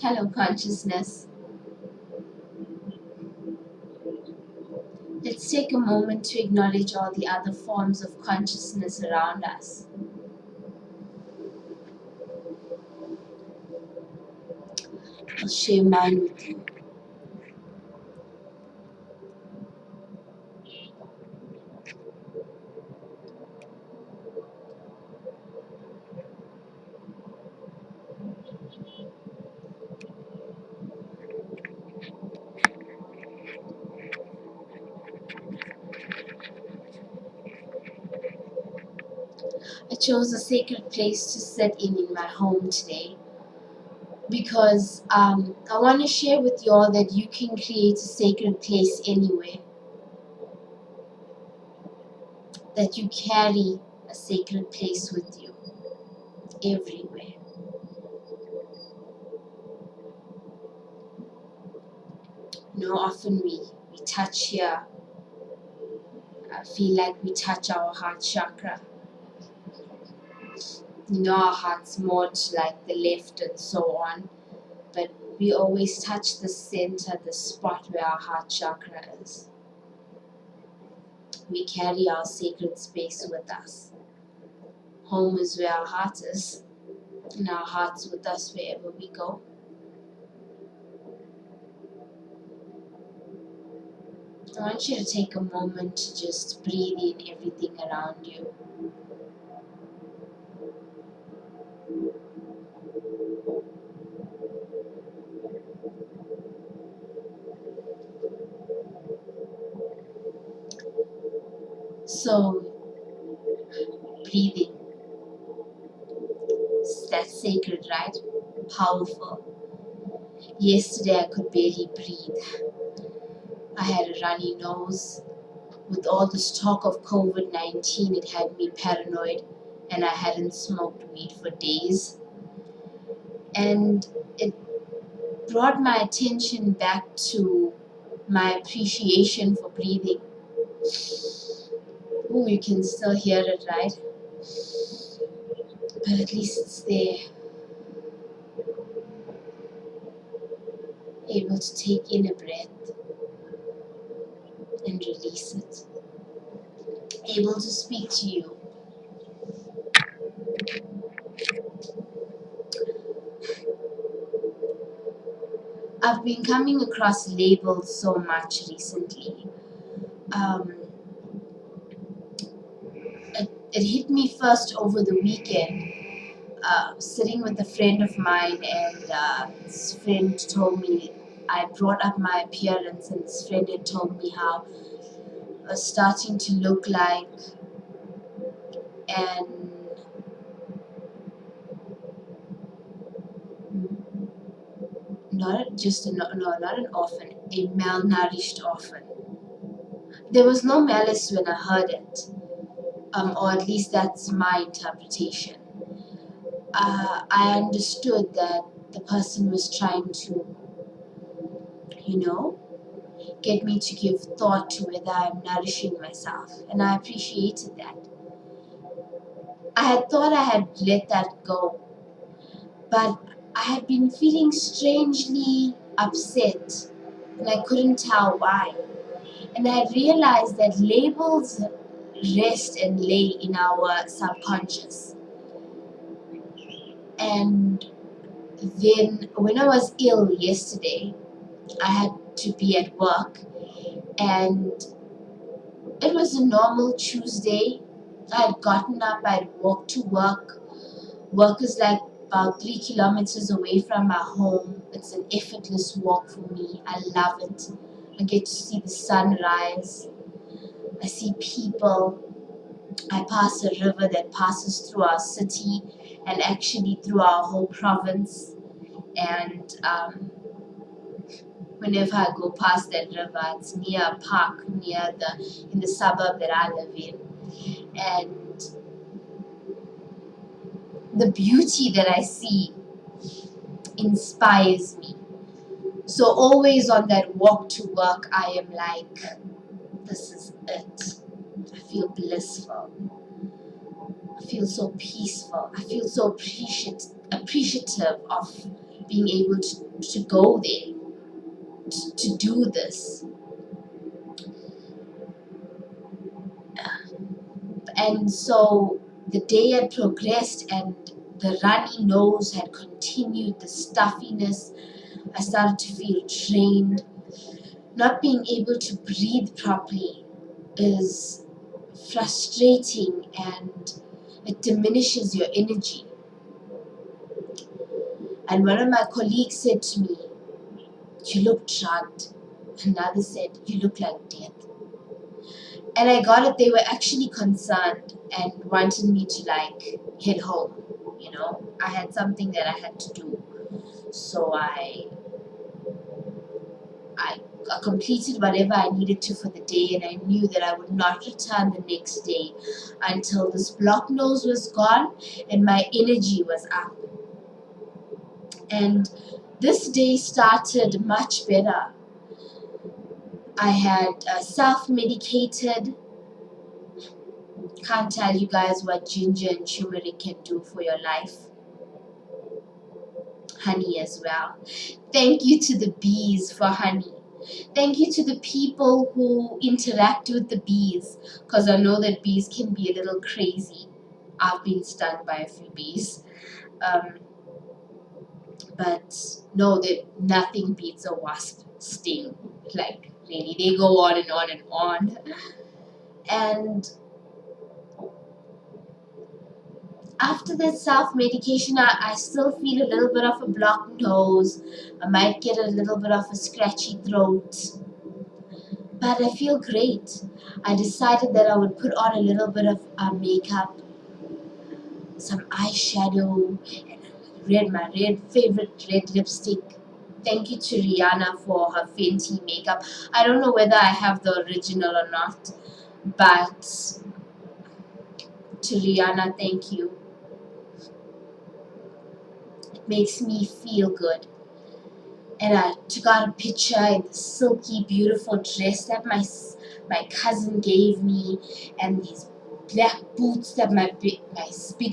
Hello, consciousness. Let's take a moment to acknowledge all the other forms of consciousness around us. I'll share mine with you. I chose a sacred place to sit in my home today because I want to share with you all that you can create a sacred place anywhere, that you carry a sacred place with you everywhere. Often we touch here. I feel like we touch our heart chakra. Our heart's more to like the left and so on. But we always touch the center, the spot where our heart chakra is. We carry our sacred space with us. Home is where our heart is, and our heart's with us wherever we go. I want you to take a moment to just breathe in everything around you. So, breathing, that's sacred, right? Powerful. Yesterday I could barely breathe. I had a runny nose. With all this talk of COVID-19, it had me paranoid, and I hadn't smoked weed for days. And it brought my attention back to my appreciation for breathing. Oh, you can still hear it, right? But at least it's there. Able to take in a breath and release it. Able to speak to you. I've been coming across labels so much recently. Um, it hit me first over the weekend, sitting with a friend of mine, and this friend told me, I brought up my appearance, and this friend had told me how I was starting to look like, and not just not an orphan, a malnourished orphan. There was no malice when I heard it, or at least that's my interpretation. I understood that the person was trying to, you know, get me to give thought to whether I'm nourishing myself, and I appreciated that. I had thought I had let that go, but I had been feeling strangely upset, and I couldn't tell why. And I realized that labels rest and lay in our subconscious. And then when I was ill yesterday, I had to be at work, and it was a normal Tuesday. I had gotten up, I had walked to work. Work is like about 3 kilometers away from my home. It's an effortless walk for me. I love it. I get to see the sunrise. I see people. I pass a river that passes through our city and actually through our whole province. And whenever I go past that river, it's near a park in the suburb that I live in. And the beauty that I see inspires me. So always on that walk to work, I am like, this is it. I feel blissful. I feel so peaceful. I feel so appreciative of being able to go there, to do this. And so the day had progressed and the runny nose had continued, the stuffiness. I started to feel drained. Not being able to breathe properly is frustrating and it diminishes your energy. And one of my colleagues said to me, "You look drugged." Another said, "You look like death." And I got it, they were actually concerned and wanted me to like head home. I had something that I had to do. So I completed whatever I needed to for the day, and I knew that I would not return the next day until this block nose was gone and my energy was up. And this day started much better. I had self-medicated. Can't tell you guys what ginger and turmeric can do for your life. Honey as well. Thank you to the bees for honey. Thank you to the people who interact with the bees, because I know that bees can be a little crazy. I've been stung by a few bees. Um, but no, nothing beats a wasp sting. Like, really, they go on and on and on. And after that self-medication, I still feel a little bit of a blocked nose. I might get a little bit of a scratchy throat. But I feel great. I decided that I would put on a little bit of makeup, some eyeshadow, and my favorite red lipstick. Thank you to Rihanna for her Fenty makeup. I don't know whether I have the original or not, but to Rihanna, thank you. It makes me feel good. And I took out a picture in the silky, beautiful dress that my cousin gave me, and these black boots that my big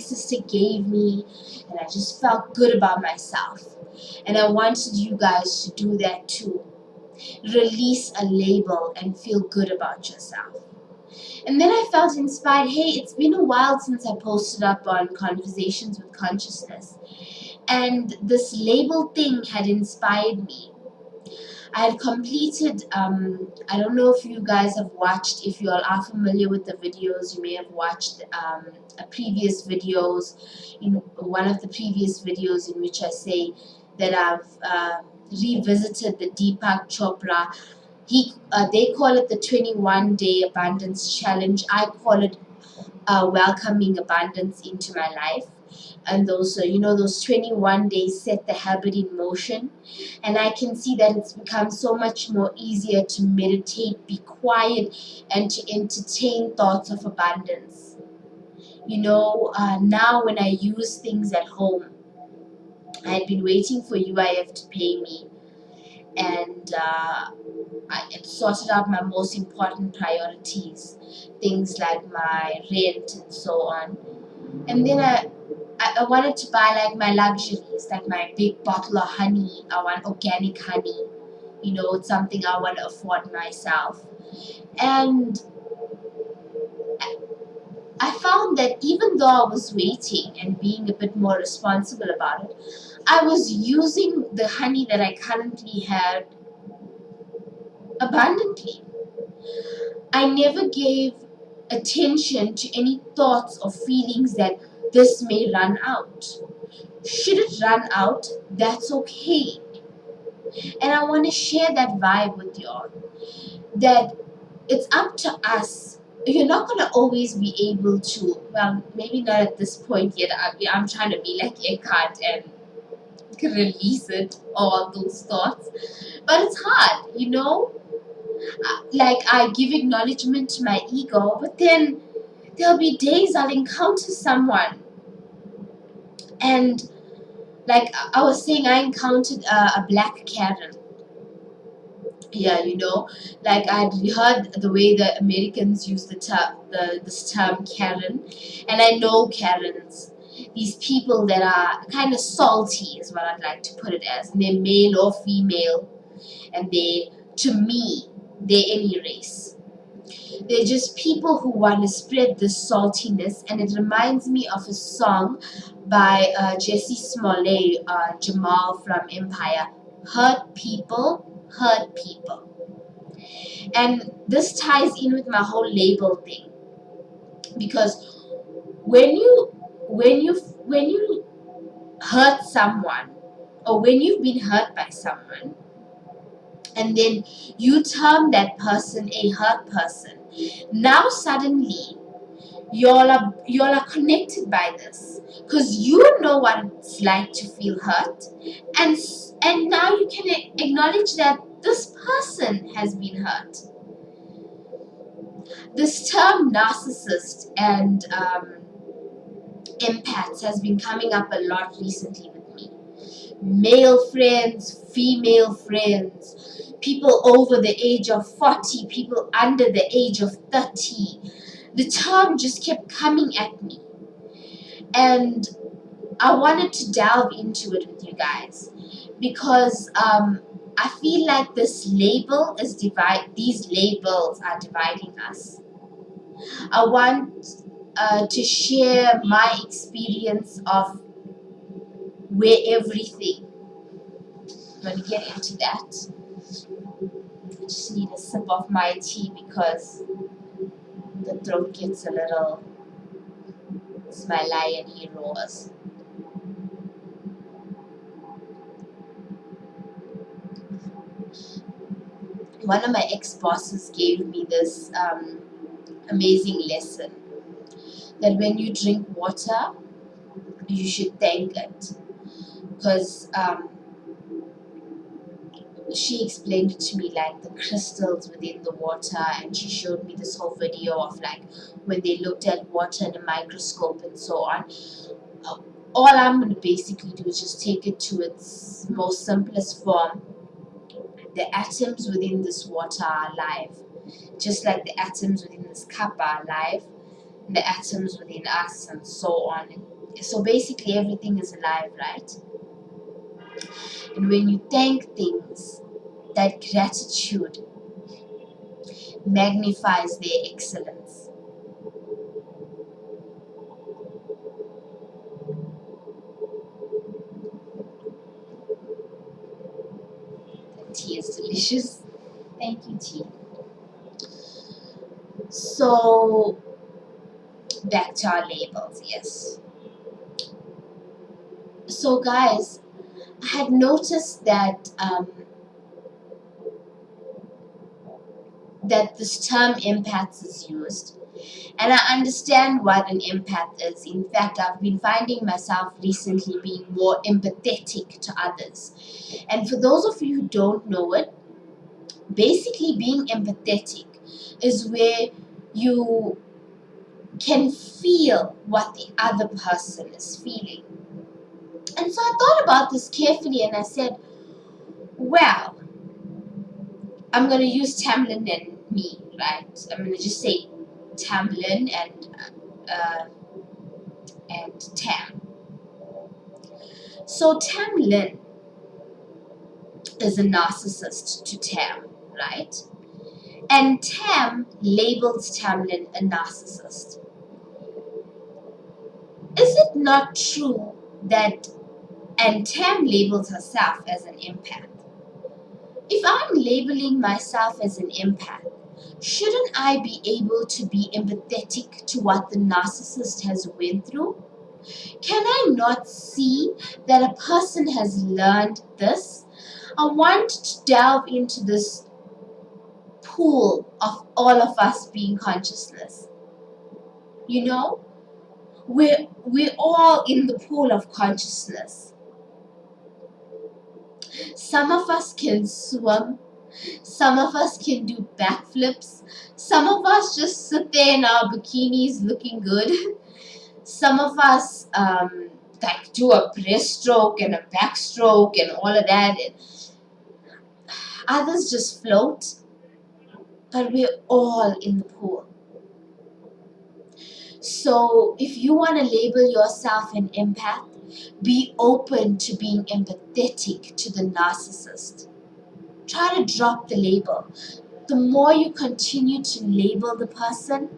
sister gave me, and I just felt good about myself. And I wanted you guys to do that too. Release a label and feel good about yourself. And then I felt inspired. Hey, it's been a while since I posted up on Conversations with Consciousness, and this label thing had inspired me. I had completed, I don't know if you guys have watched, if you all are familiar with the videos, you may have watched a previous videos, in one of the previous videos in which I say that I've revisited the Deepak Chopra. They call it the 21-day abundance challenge. I call it welcoming abundance into my life. And those 21 days set the habit in motion. And I can see that it's become so much more easier to meditate, be quiet, and to entertain thoughts of abundance. Now when I use things at home, I had been waiting for UIF to pay me, and I had sorted out my most important priorities, things like my rent and so on. And then I wanted to buy like my luxuries, like my big bottle of honey. I want organic honey. It's something I want to afford myself. And I found that even though I was waiting and being a bit more responsible about it, I was using the honey that I currently had abundantly. I never gave attention to any thoughts or feelings that this may run out. Should it run out, that's okay. And I want to share that vibe with y'all, that it's up to us. You're not going to always be able to, well, maybe not at this point yet. I'm trying to be like Eckhart and release it, all those thoughts. But it's hard. Like, I give acknowledgement to my ego, but then there'll be days I'll encounter someone. And like I was saying, I encountered a black Karen. Yeah, like I'd heard the way the Americans use this term Karen, and I know Karens. These people that are kind of salty is what I'd like to put it as. And they're male or female, and to me, they're any race. They're just people who want to spread this saltiness, and it reminds me of a song by Jesse Smollett, Jamal from Empire. Hurt people. And this ties in with my whole label thing, because when you hurt someone, or when you've been hurt by someone, and then you term that person a hurt person, now suddenly y'all are connected by this, because you know what it's like to feel hurt, and now you can acknowledge that this person has been hurt. This term narcissist and empaths has been coming up a lot recently with me. Male friends, female friends, people over the age of 40, people under the age of 30. The term just kept coming at me. And I wanted to delve into it with you guys, because I feel like these labels are dividing us. I want to share my experience of where everything. I'm going to get into that. I just need a sip of my tea because the throat gets a little. It's my lion, he roars. One of my ex-bosses gave me this amazing lesson, that when you drink water, you should thank it, because she explained it to me like the crystals within the water, and she showed me this whole video of like when they looked at water in a microscope and so on. All I'm going to basically do is just take it to its most simplest form. The atoms within this water are alive, just like the atoms within this cup are alive, and the atoms within us, and so on. So basically everything is alive, right? And when you thank things, that gratitude magnifies their excellence. The tea is delicious. Thank you, tea. So, back to our labels, yes. So, guys, I had noticed that that this term empaths is used, and I understand what an empath is. In fact, I've been finding myself recently being more empathetic to others. And for those of you who don't know it, basically being empathetic is where you can feel what the other person is feeling. And so I thought about this carefully, and I said, well, I'm going to use Tamlin and me, right? I'm going to just say Tamlin and Tam. So Tamlin is a narcissist to Tam, right? And Tam labels Tamlin a narcissist. Is it not true that, and Tam labels herself as an empath? If I'm labeling myself as an empath, shouldn't I be able to be empathetic to what the narcissist has went through? Can I not see that a person has learned this? I want to delve into this pool of all of us being consciousness. You know, we're all in the pool of consciousness. Some of us can swim, some of us can do backflips, some of us just sit there in our bikinis looking good. Some of us like do a breaststroke and a backstroke and all of that. Others just float, but we're all in the pool. So if you want to label yourself an empath, be open to being empathetic to the narcissist. Try to drop the label. The more you continue to label the person,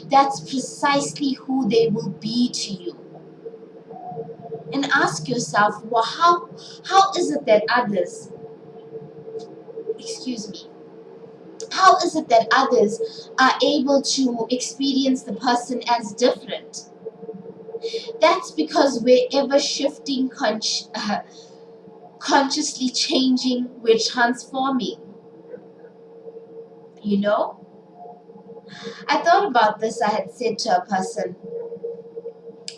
that's precisely who they will be to you. And ask yourself, well, how is it that others, excuse me, how is it that others are able to experience the person as different? That's because we're ever shifting, consciously changing, we're transforming. You know? I thought about this. I had said to a person,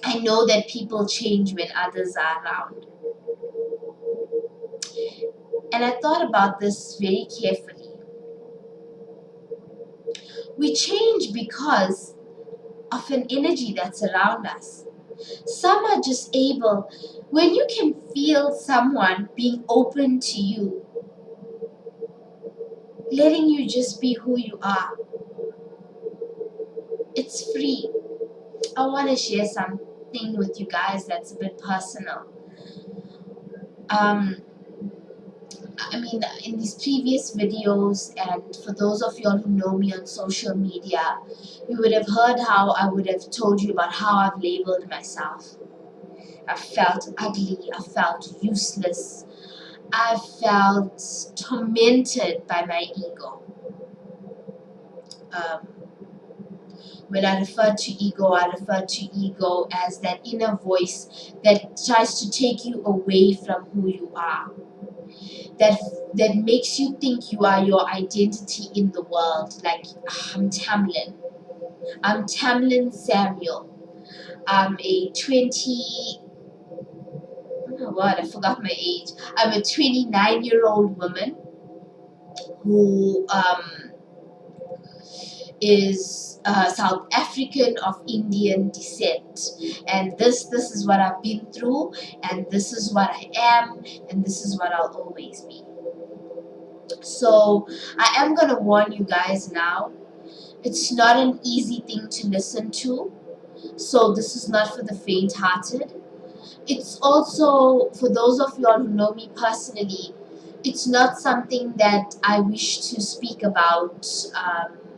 I know that people change when others are around. And I thought about this very carefully. We change because of an energy that's around us. Some are just able, when you can feel someone being open to you, letting you just be who you are, it's free. I want to share something with you guys that's a bit personal. Um, I mean, in these previous videos, and for those of y'all who know me on social media, you would have heard how I would have told you about how I've labeled myself. I felt ugly, I felt useless, I felt tormented by my ego. Um, when I refer to ego, I refer to ego as that inner voice that tries to take you away from who you are. That that makes you think you are your identity in the world. Like, I'm Tamlin. I'm Tamlin Samuel. I'm a 20. Oh my word, I forgot my age. I'm a 29-year-old woman who is South African of Indian descent, and this is what I've been through, and this is what I am, and this is what I'll always be. So I am gonna warn you guys now. It's not an easy thing to listen to. So this is not for the faint-hearted. It's also for those of y'all who know me personally. It's not something that I wish to speak about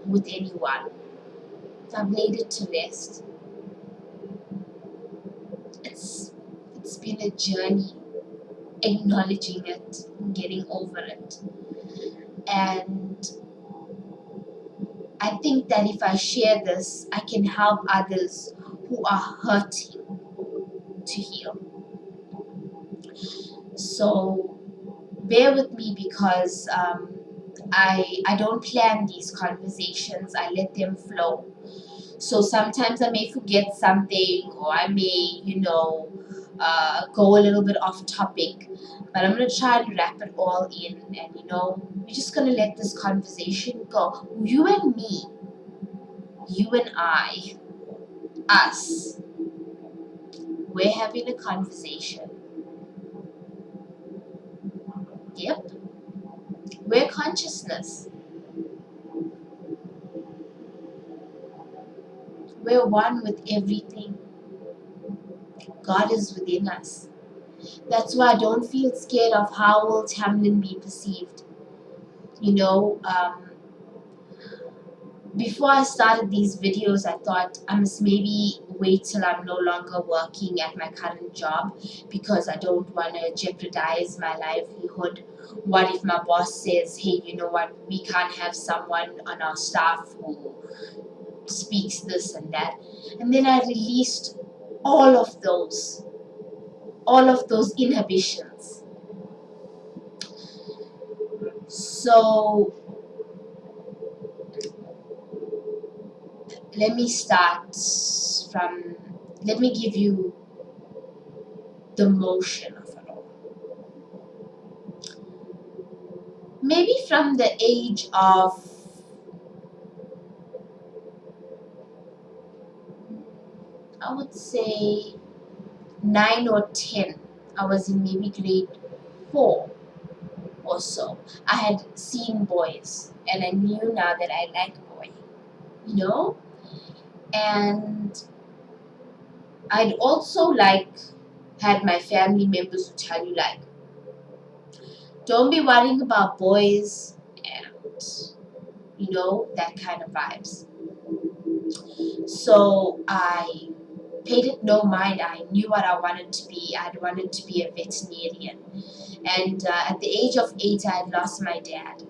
with anyone. I've laid it to rest. It's it's been a journey, acknowledging it, getting over it, and I think that if I share this, I can help others who are hurting to heal. So bear with me because I don't plan these conversations. I let them flow. So sometimes I may forget something, or I may, go a little bit off topic. But I'm gonna try to wrap it all in, and we're just gonna let this conversation go. You and me, you and I, us. We're having a conversation. Yep. We're consciousness. We're one with everything. God is within us. That's why I don't feel scared of how will Tamlin be perceived. You know, before I started these videos, I thought I must maybe wait till I'm no longer working at my current job because I don't want to jeopardize my livelihood. What if my boss says, hey, you know what, we can't have someone on our staff who speaks this and that? And then I released all of those, all of those inhibitions. So let me start from, let me give you the motion of it all. Maybe from the age of, I would say 9 or 10, I was in maybe grade 4 or so. I had seen boys, and I knew now that I like boy, you know. And I'd also had my family members who tell you don't be worrying about boys, and that kind of vibes. So I paid it no mind. I knew what I wanted to be. I wanted to be a veterinarian. And at the age of 8, I had lost my dad.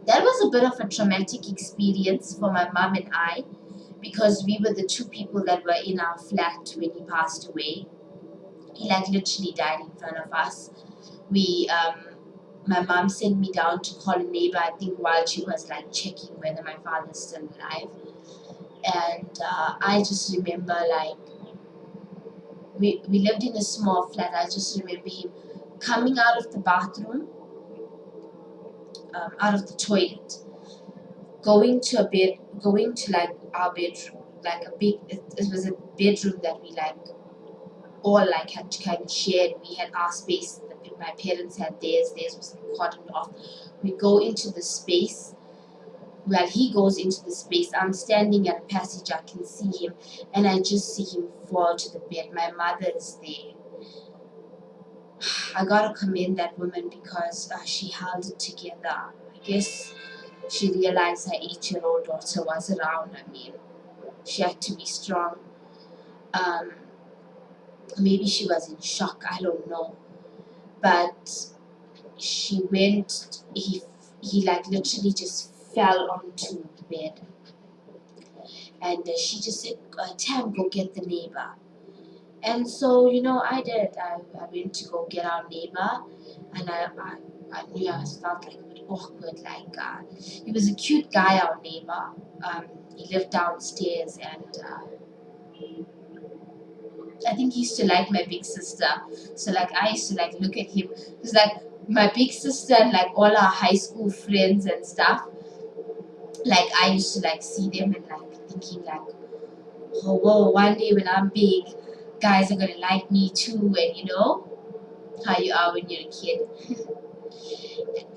That was a bit of a traumatic experience for my mom and I, because we were the two people that were in our flat when he passed away. He literally died in front of us. We My mom sent me down to call a neighbor, I think, while she was checking whether my father's still alive. And I just remember we lived in a small flat. I just remember him coming out of the bathroom, out of the toilet, going to a bed, going to our bedroom, it was a bedroom that we all had to kind of share. We had our space. My parents had theirs. Theirs was cordoned off. We go into the space. While he goes into the space, I'm standing at a passage. I can see him, and I just see him fall to the bed. My mother is there. I gotta commend that woman because she held it together. I guess she realized her 8-year-old daughter was around. I mean, she had to be strong. Um, Maybe she was in shock. I don't know. But she went. He literally just fell onto the bed, and she just said, "Tam, go get the neighbor." And so, I did. I went to go get our neighbor, and I knew I felt a bit awkward. He was a cute guy, our neighbor. He lived downstairs, and I think he used to like my big sister. So I used to look at him. It was my big sister and all our high school friends and stuff. I used to see them and thinking oh whoa, one day when I'm big, guys are gonna like me too, and how you are when you're a kid.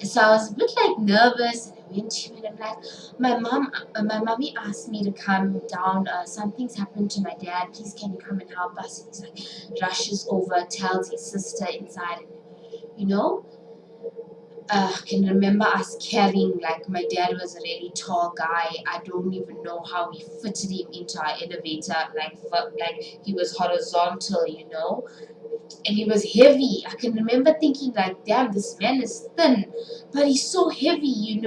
So I was a bit nervous, and I went to him and I'm my mommy asked me to come down. Something's happened to my dad. Please, can you come and help us? And he's rushes over, tells his sister inside, and I can remember us carrying, my dad was a really tall guy. I don't even know how we fitted him into our elevator, he was horizontal, and he was heavy. I can remember thinking damn, this man is thin, but he's so heavy,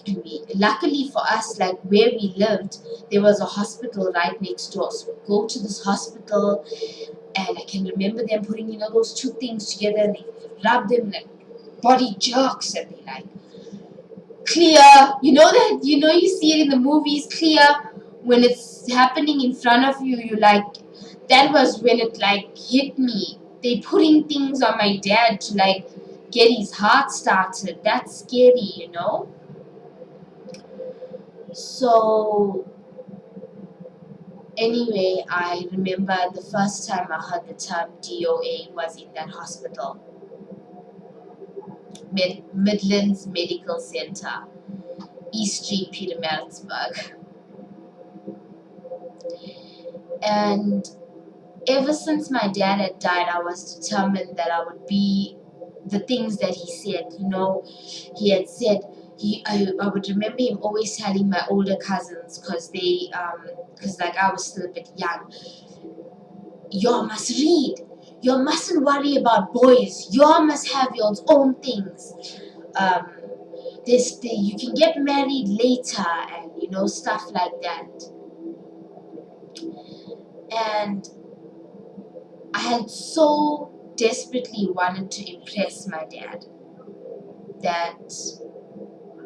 And luckily for us, where we lived, there was a hospital right next door. So we go to this hospital, and I can remember them putting, those two things together, and they rub them body jerks, and they clear. You see it in the movies, clear. When it's happening in front of you, that was when it hit me. They putting things on my dad to get his heart started. That's scary. So anyway, I remember the first time I heard the term DOA was in that hospital, Midlands Medical Center, East Street, Pietermaritzburg. And ever since my dad had died, I was determined that I would be the things that he said. He had said, I would remember him always telling my older cousins, because I was still a bit young, you must read. You mustn't worry about boys. You must have your own things. Um, you can get married later, and stuff like that. And I had so desperately wanted to impress my dad that,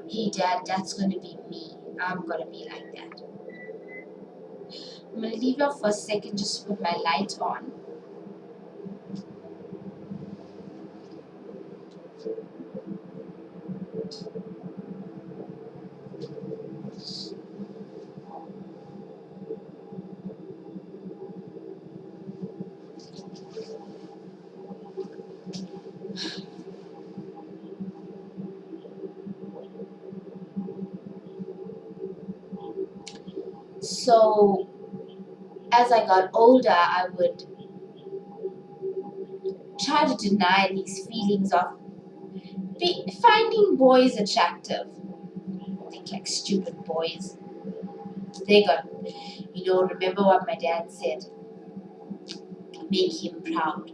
hey dad, that's gonna be me. I'm gonna be like that. I'm gonna leave you for a second just to put my light on. So as I got older, I would try to deny these feelings of finding boys attractive. Think like stupid boys. They got, remember what my dad said, make him proud.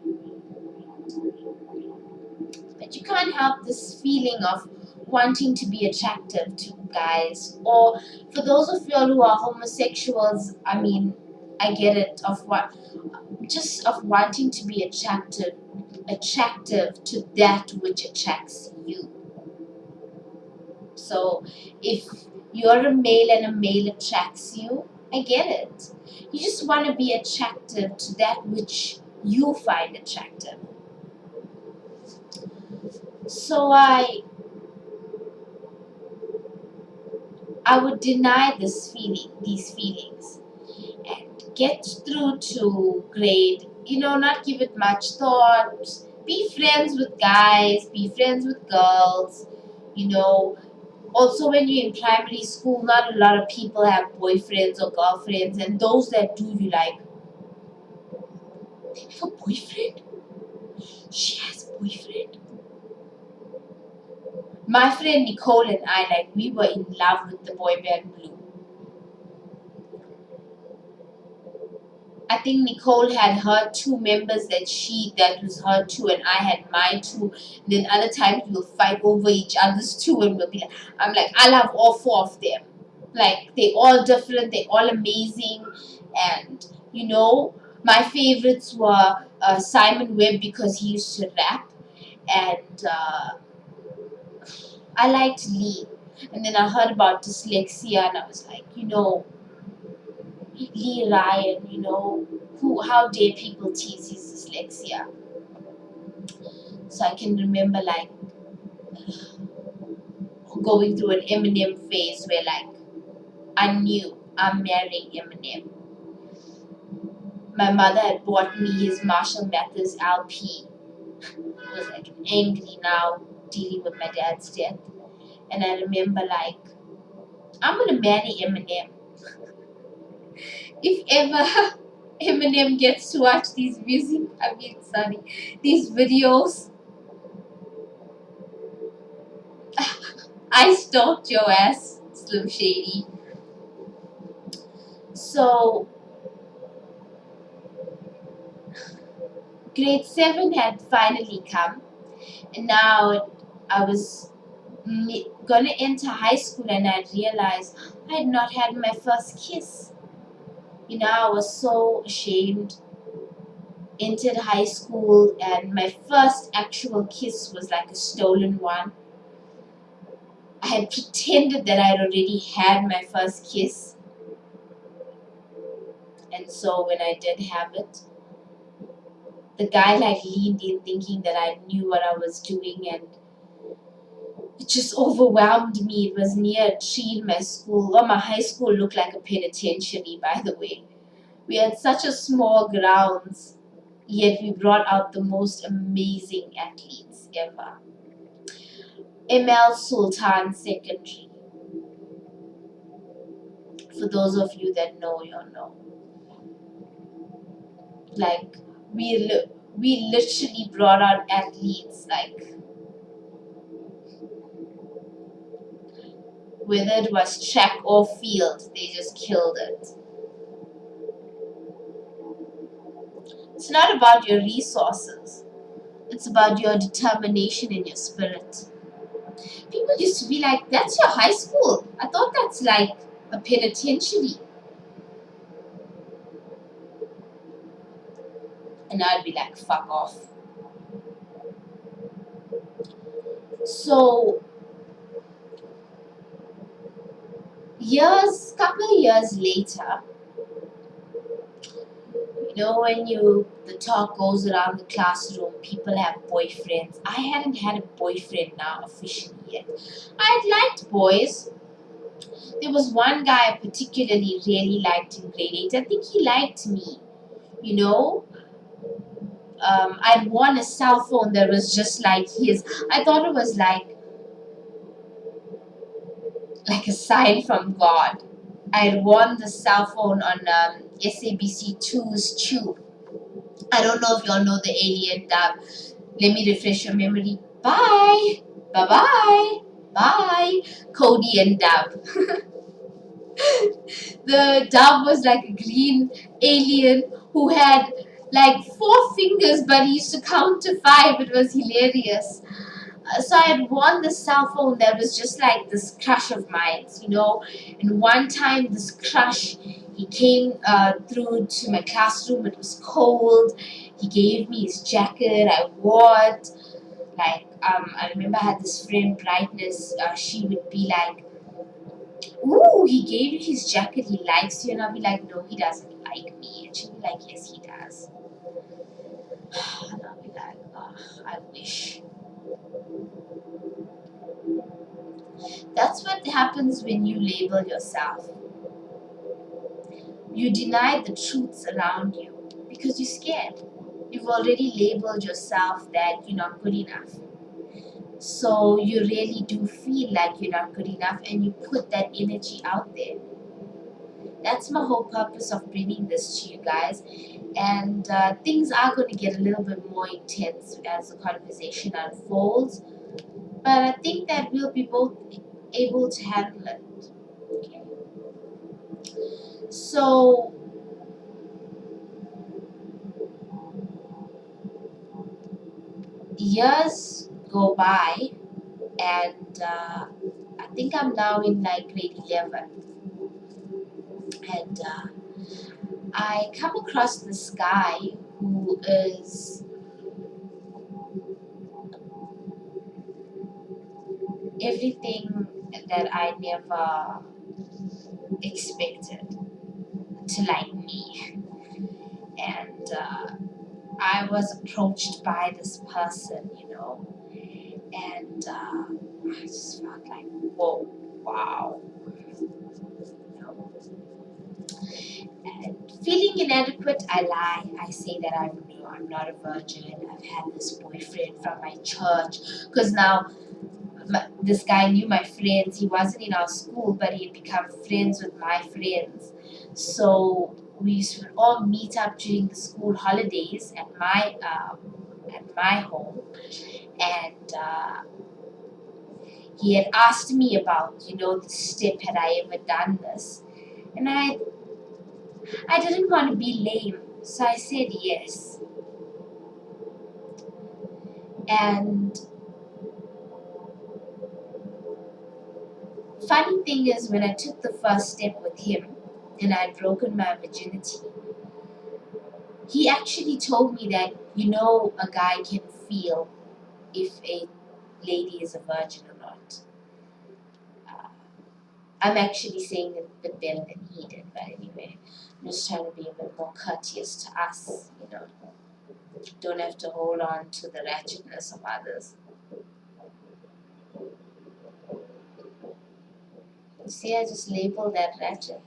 But you can't help this feeling of wanting to be attractive to guys. Or for those of y'all who are homosexuals, I mean, I get it, of what, just of wanting to be attractive to that which attracts you. So if you're a male and a male attracts you, I get it. You just want to be attractive to that which you find attractive. So I would deny these feelings, and get through to grade, not give it much thought, be friends with guys, be friends with girls, you know. Also, when you're in primary school, not a lot of people have boyfriends or girlfriends, and those that do, you like, they have a boyfriend? She has a boyfriend? My friend Nicole and I, like, we were in love with the boy band Blue. I think Nicole had her two members that was her two, and I had my two. And then other times we'll fight over each other's two, and we'll be like, I'm like, I love all four of them. Like, they all different, they all amazing, and my favorites were Simon Webb because he used to rap, and I liked Lee. And then I heard about dyslexia, and I was like, Lee Ryan, how dare people tease his dyslexia? So I can remember like going through an Eminem phase where like I knew I'm marrying Eminem. My mother had bought me his Marshall Mathers LP. I was like angry now dealing with my dad's death. And I remember like, I'm gonna marry Eminem. If ever Eminem gets to watch these these videos, I stalked your ass, Slim Shady. So grade 7 had finally come, and now I was gonna enter high school, and I realized I had not had my first kiss. I was so ashamed. Entered high school, and my first actual kiss was like a stolen one. I had pretended that I had already had my first kiss, and so when I did have it, the guy like leaned in thinking that I knew what I was doing, and it just overwhelmed me. It was near a tree in my school. Well, my high school looked like a penitentiary, by the way. We had such a small grounds, yet we brought out the most amazing athletes ever. ML Sultan Secondary. For those of you that know, you'll know. Like, we literally brought out athletes, like, whether it was track or field, they just killed it. It's not about your resources. It's about your determination and your spirit. People used to be like, that's your high school. I thought that's like a penitentiary. And I'd be like, fuck off. So, couple of years later, when the talk goes around the classroom, people have boyfriends. I hadn't had a boyfriend now officially yet. I had liked boys. There was one guy I particularly really liked in grade 8. I think he liked me. You know, I'd worn a cell phone that was just like his. I thought it was like a sign from God. I had worn the cell phone on SABC 2's Tube. I don't know if y'all know the alien dub. Let me refresh your memory. Bye. Bye bye. Bye. Cody and Dub. The dove was like a green alien who had like 4 fingers, but he used to count to 5. It was hilarious. So I had won the cell phone that was just like this crush of mine, you know. And one time, this crush, he came through to my classroom. It was cold. He gave me his jacket. I wore it. Like, I remember I had this friend, Brightness. She would be like, "Ooh, he gave you his jacket. He likes you." And I'll be like, "No, he doesn't like me." And she'll be like, "Yes, he does." And I'll be like, "Oh, I wish." That's what happens when you label yourself. You deny the truths around you because you're scared. You've already labeled yourself that you're not good enough. So you really do feel like you're not good enough and you put that energy out there. That's my whole purpose of bringing this to you guys. And things are going to get a little bit more intense as the conversation unfolds. But I think that we'll be both able to handle it. Okay. So, years go by, and I think I'm now in like grade 11, and I come across this guy who is everything that I never expected to like me. And I was approached by this person, you know, and I just felt like, whoa, wow, you know. And feeling inadequate, I lie. I say that I'm not a virgin. I've had this boyfriend from my church. Because now this guy knew my friends. He wasn't in our school, but he had become friends with my friends. So we used to all meet up during the school holidays at my home, and he had asked me about the step, had I ever done this, and I didn't want to be lame, so I said yes. And funny thing is, when I took the first step with him and I had broken my virginity, he actually told me that a guy can feel if a lady is a virgin or not. Uh, I'm actually saying it a bit better than he did, but anyway, I'm just trying to be a bit more courteous to us, Don't have to hold on to the ratchetness of others. You see, I just labeled that ratchet.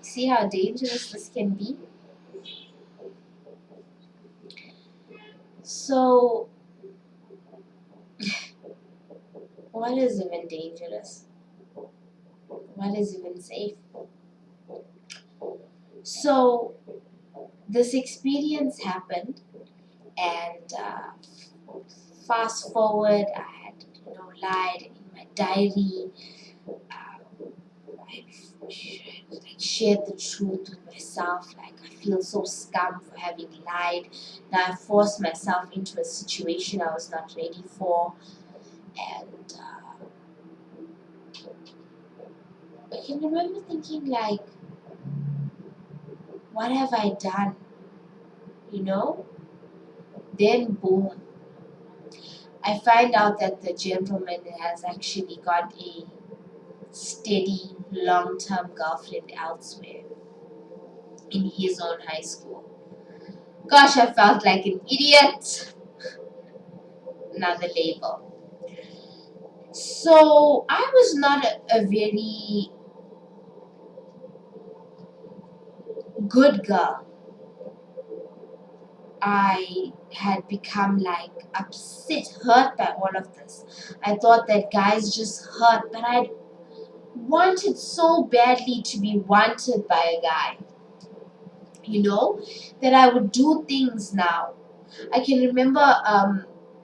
See how dangerous this can be? So, what is even dangerous? What is even safe? So, this experience happened, and fast forward, I had lied in my diary. I shared the truth with myself. Like, I feel so scum for having lied. Now I forced myself into a situation I was not ready for, and I can remember thinking like, what have I done? You know? Then boom, I find out that the gentleman has actually got a steady, long-term girlfriend elsewhere in his own high school. Gosh, I felt like an idiot. Another label. So I was not a very good girl. I had become like upset, hurt by all of this. I thought that guys just hurt, but wanted so badly to be wanted by a guy, you know, that I would do things now. I can remember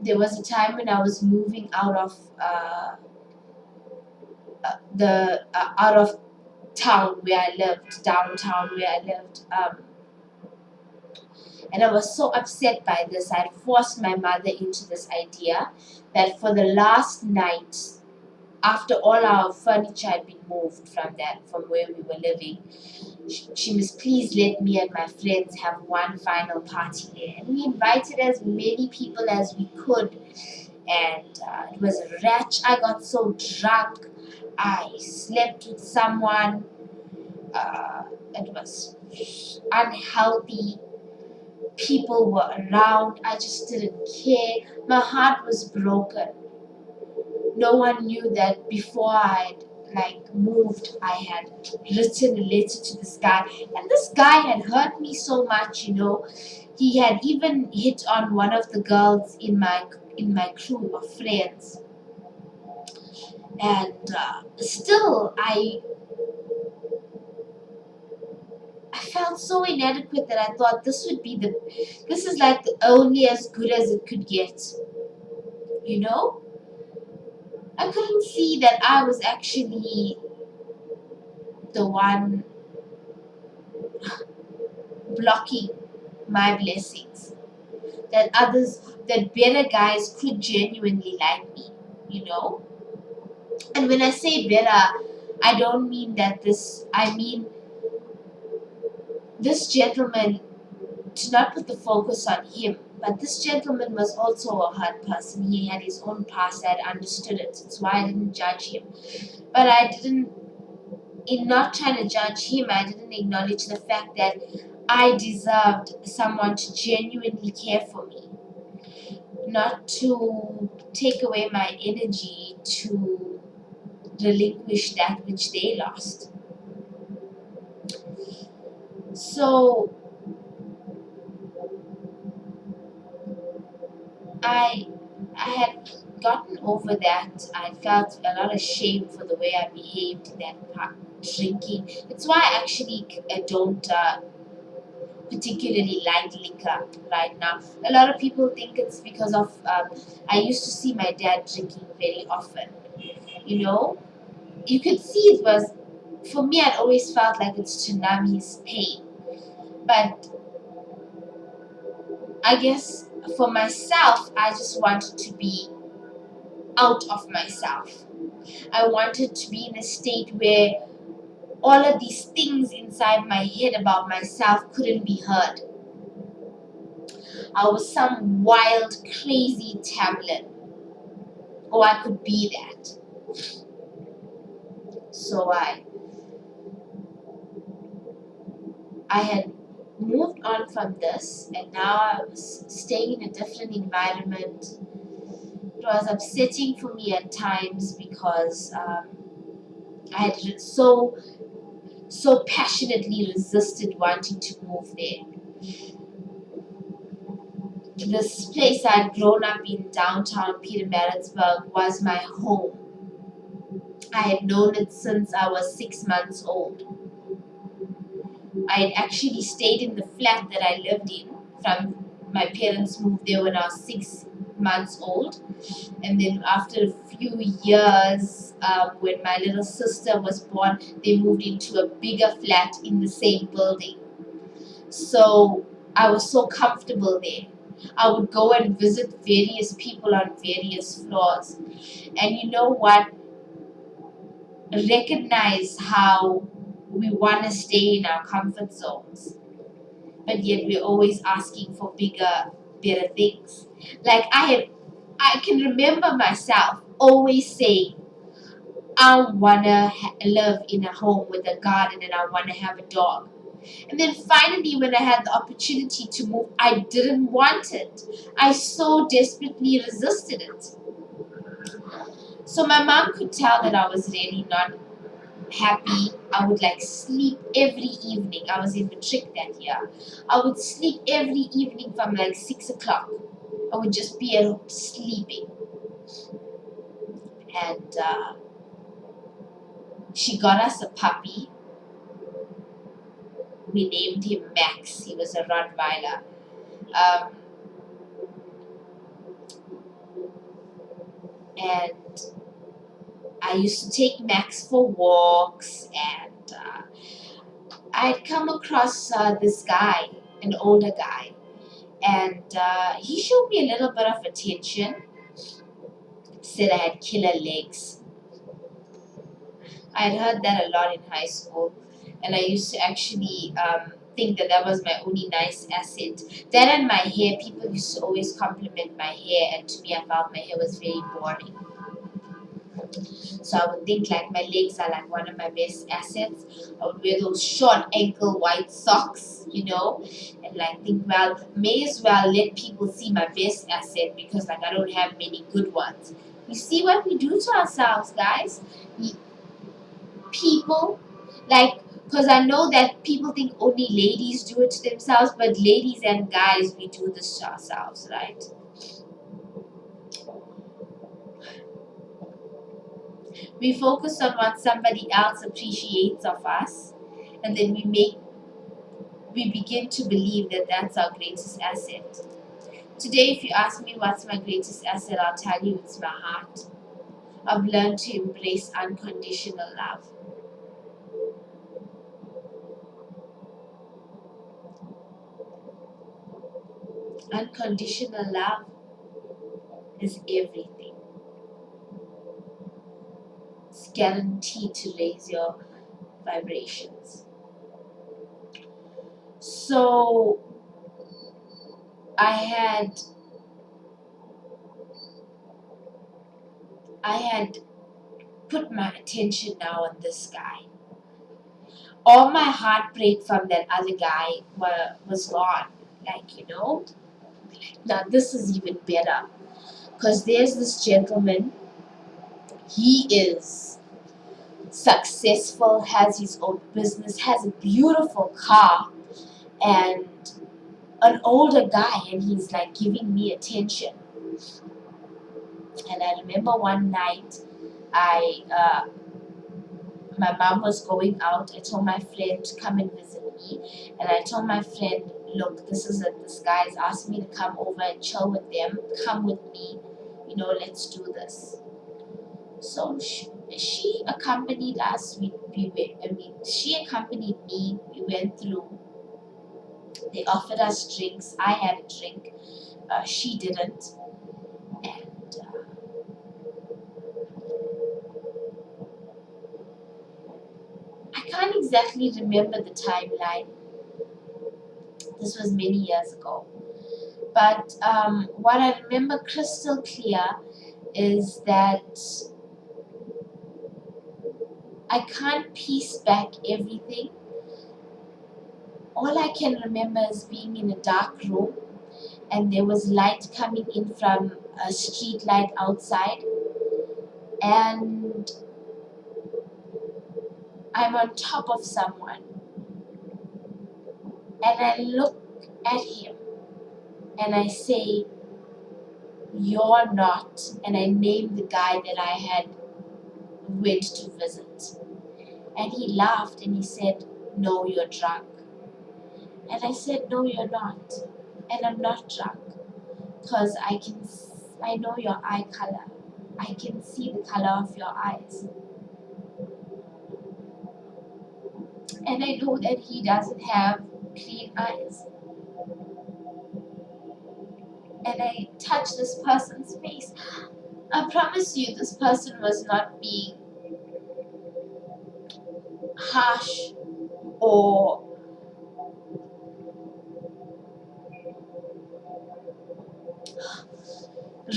there was a time when I was moving out of the out of town where I lived, downtown where I lived. And I was so upset by this. I had forced my mother into this idea that for the last night, after all our furniture had been moved from where we were living, she must please let me and my friends have one final party there. And we invited as many people as we could. And it was a wretch. I got so drunk. I slept with someone. Uh, it was unhealthy. People were around. I just didn't care. My heart was broken. No one knew that before I'd moved, I had written a letter to this guy, and this guy had hurt me so much. He had even hit on one of the girls in my crew of friends, and still I felt so inadequate that I thought this is like only as good as it could get. You know, I couldn't see that I was actually the one blocking my blessings. That better guys could genuinely like me, you know? And when I say better, I don't mean I mean this gentleman, to not put the focus on him, but this gentleman was also a hurt person. He had his own past. I had understood it. That's why I didn't judge him. But in not trying to judge him, I didn't acknowledge the fact that I deserved someone to genuinely care for me, not to take away my energy to relinquish that which they lost. So I I had gotten over that. I felt a lot of shame for the way I behaved in that part, drinking. It's why I actually don't particularly like liquor right now. A lot of people think it's because of I used to see my dad drinking very often. You know, you could see it was, for me, I'd always felt like it's to numb his pain. But I guess for myself, I just wanted to be out of myself. I wanted to be in a state where all of these things inside my head about myself couldn't be heard. I was some wild, crazy tablet, or I could be that. So I had moved on from this, and now I was staying in a different environment. It was upsetting for me at times because I had so passionately resisted wanting to move there. This place I'd grown up in, downtown Pietermaritzburg, was my home. I had known it since I was 6 months old. I had actually stayed in the flat that I lived in from my parents moved there when I was 6 months old. And then after a few years, when my little sister was born, they moved into a bigger flat in the same building. So I was so comfortable there. I would go and visit various people on various floors. And you know what? Recognize how we want to stay in our comfort zones, but yet we're always asking for bigger, better things. Like I can remember myself always saying, I wanna live in a home with a garden and I wanna have a dog. And then finally, when I had the opportunity to move, I didn't want it. I so desperately resisted it. So my mom could tell that I was really not happy. I would sleep every evening. I was in matric that year. I would sleep every evening from 6 o'clock. I would just be at home sleeping. And She got us a puppy. We named him Max. He was a Rottweiler. Um, and I used to take Max for walks, and I'd come across this guy, an older guy, and he showed me a little bit of attention. Said I had killer legs. I had heard that a lot in high school, and I used to actually think that that was my only nice asset. That and my hair, people used to always compliment my hair, and to me, I felt my hair was very boring. So I would think like my legs are like one of my best assets. I would wear those short ankle white socks, and like think, well, may as well let people see my best asset because like I don't have many good ones. You see what we do to ourselves, guys? People, like, because I know that people think only ladies do it to themselves, but ladies and guys, we do this to ourselves, right? We focus on what somebody else appreciates of us, and then we begin to believe that that's our greatest asset. Today, if you ask me what's my greatest asset, I'll tell you it's my heart. I've learned to embrace unconditional love. Unconditional love is everything. It's guaranteed to raise your vibrations. So I had I had put my attention now on this guy. All my heartbreak from that other guy was gone. Now this is even better. Because there's this gentleman, he is successful, has his own business, has a beautiful car, and an older guy, and he's like giving me attention. And I remember one night, I my mom was going out. I told my friend to come and visit me, and I told my friend, look, this guy's asked me to come over and chill with them. Come with me, let's do this. So she accompanied us. She accompanied me. We went through. They offered us drinks. I had a drink. She didn't. And I can't exactly remember the timeline. This was many years ago. But what I remember crystal clear is that I can't piece back everything. All I can remember is being in a dark room and there was light coming in from a street light outside, and I'm on top of someone, and I look at him and I say, "You're not," and I name the guy that I had went to visit. And he laughed and he said, "No, you're drunk." And I said, "No, you're not." And I'm not drunk because I know your eye color. I can see the color of your eyes. And I know that he doesn't have clean eyes. And I touch this person's face. I promise you, this person was not being harsh or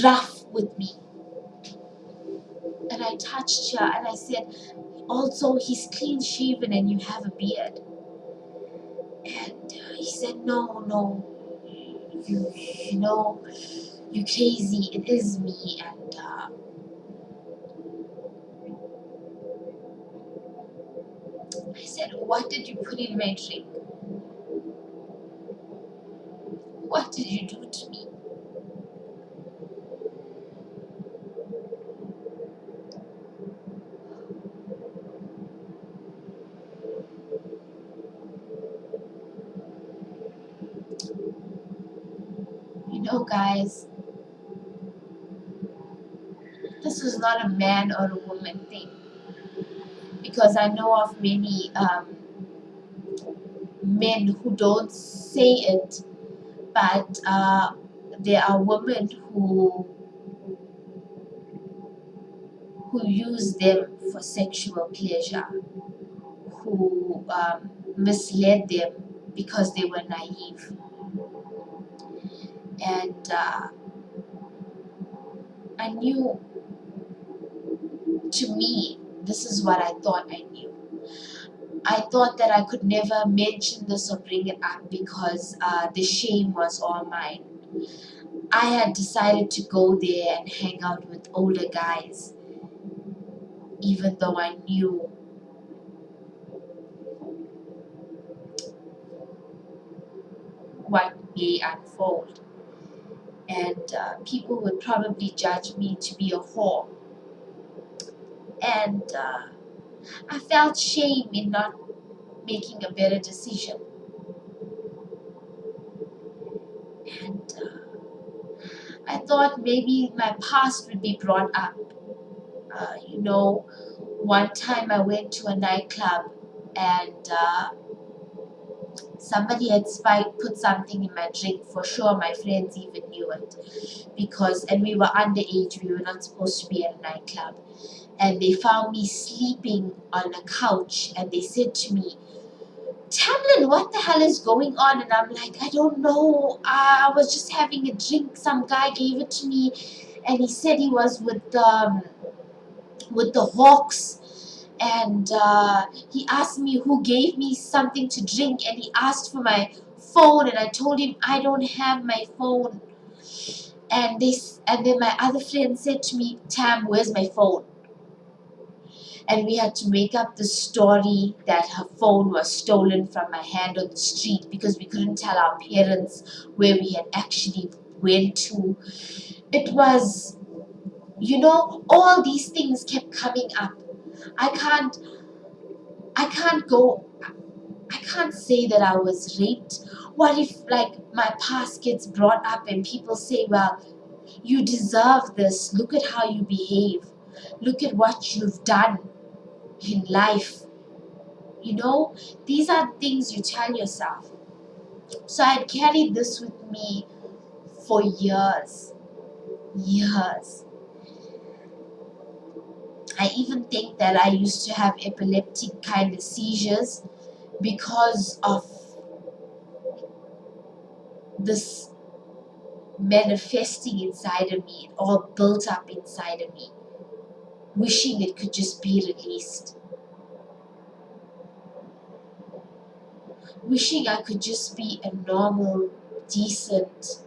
rough with me. And I touched her and I said, also, he's clean shaven and you have a beard. And he said, no, no, you know, you're crazy. It is me. And I said, what did you put in my drink? What did you do to me? Guys, this is not a man or a woman thing, because I know of many men who don't say it, but there are women who use them for sexual pleasure, who misled them because they were naive. And I knew, to me, this is what I thought I knew. I thought that I could never mention this or bring it up because the shame was all mine. I had decided to go there and hang out with older guys, even though I knew what may unfold. And people would probably judge me to be a whore. And I felt shame in not making a better decision. And I thought maybe my past would be brought up. One time I went to a nightclub and somebody had put something in my drink. For sure, my friends even knew it, and we were underage. We were not supposed to be at a nightclub. And they found me sleeping on a couch, and they said to me, "Tamlin, what the hell is going on?" And I'm like, "I don't know. I was just having a drink. Some guy gave it to me, and he said he was with the Hawks." And he asked me who gave me something to drink, and he asked for my phone, and I told him I don't have my phone. And then my other friend said to me, "Tam, where's my phone?" And we had to make up the story that her phone was stolen from my hand on the street because we couldn't tell our parents where we had actually went to. It was, all these things kept coming up. I can't I can't go I can't say that I was raped. What if, like, my past gets brought up and people say, "Well, you deserve this. Look at how you behave. Look at what you've done in life." These are things you tell yourself. So I'd carried this with me for years. Years. I even think that I used to have epileptic kind of seizures because of this manifesting inside of me, all built up inside of me, wishing it could just be released, wishing I could just be a normal, decent,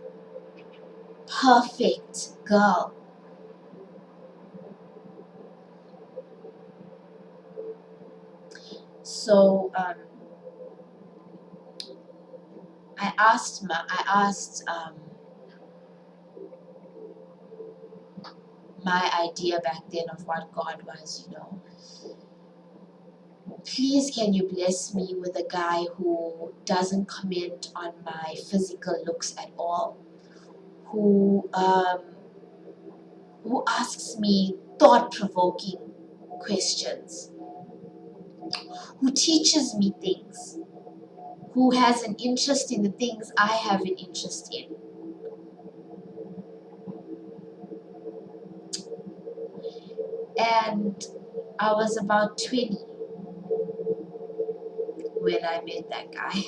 perfect girl. So I asked my idea back then of what God was. Please, can you bless me with a guy who doesn't comment on my physical looks at all, who asks me thought-provoking questions, who teaches me things, who has an interest in the things I have an interest in. And I was about 20 when I met that guy.